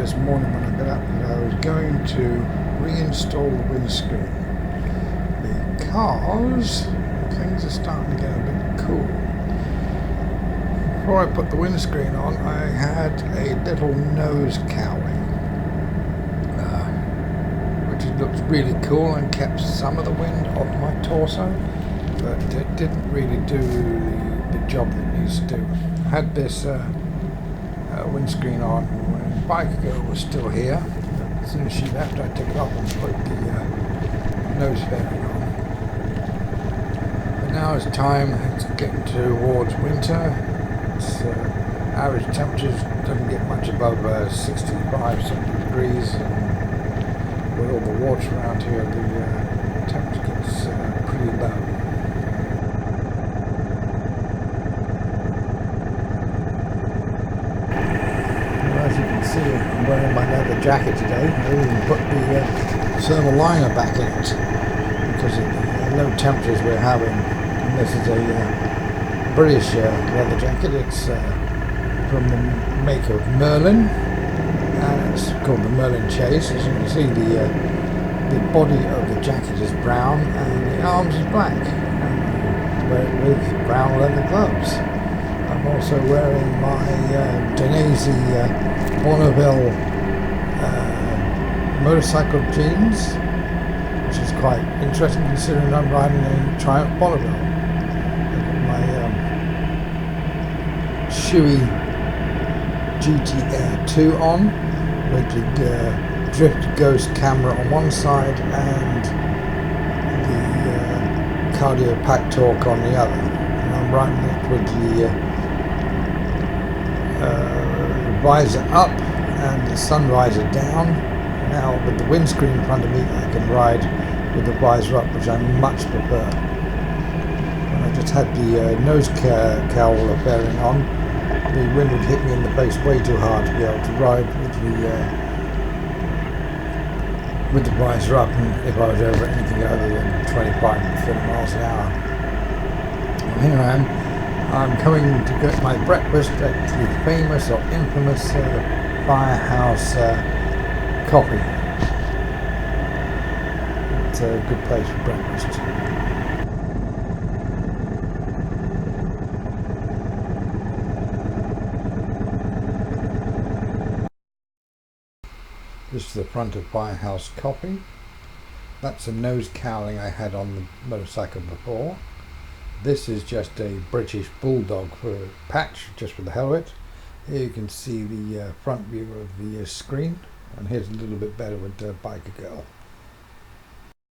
this morning when I got up that I was going to reinstall the windscreen because things are starting to get a bit cool. Before I put the windscreen on, I had a little nose cowling, which looks really cool and kept some of the wind off my torso, but it didn't really do the job that it needs to do. I had this windscreen on when Biker Girl was still here. As soon as she left, I took it off and put the nose fairing on. But now it's time, it's getting towards winter. It's, average temperatures doesn't get much above 65, 70 degrees, and with all the water around here, the temperature gets pretty low. As you can see, I'm wearing my leather jacket today. I even put the thermal liner back in it because of the low temperatures we're having. And this is a British leather jacket. It's from the make of Merlin, and it's called the Merlin Chase. As you can see, the body of the jacket is brown and the arms is black. And wear it with brown leather gloves. I'm also wearing my Denesi Bonneville motorcycle jeans, which is quite interesting considering I'm riding a Triumph Bonneville. I've got my Shui GT Air 2 on with the Drift Ghost camera on one side and the Cardio Pack Torque on the other. And I'm riding it with the visor up and the sun visor down. Now with the windscreen in front of me, I can ride with the visor up, which I much prefer. When I just had the nose cowl bearing on, the wind would hit me in the face way too hard to be able to ride with the visor up, and if I was over anything other than 25 and 30 miles an hour. Well, here I am. I'm coming to get my breakfast at the famous or infamous Firehouse Coffee. It's a good place for breakfast. This is the front of Firehouse Coffee. That's a nose cowling I had on the motorcycle before. This is just a British Bulldog for a patch, just for the hell of it. Here you can see the front view of the screen, and here's a little bit better with the Biker Girl.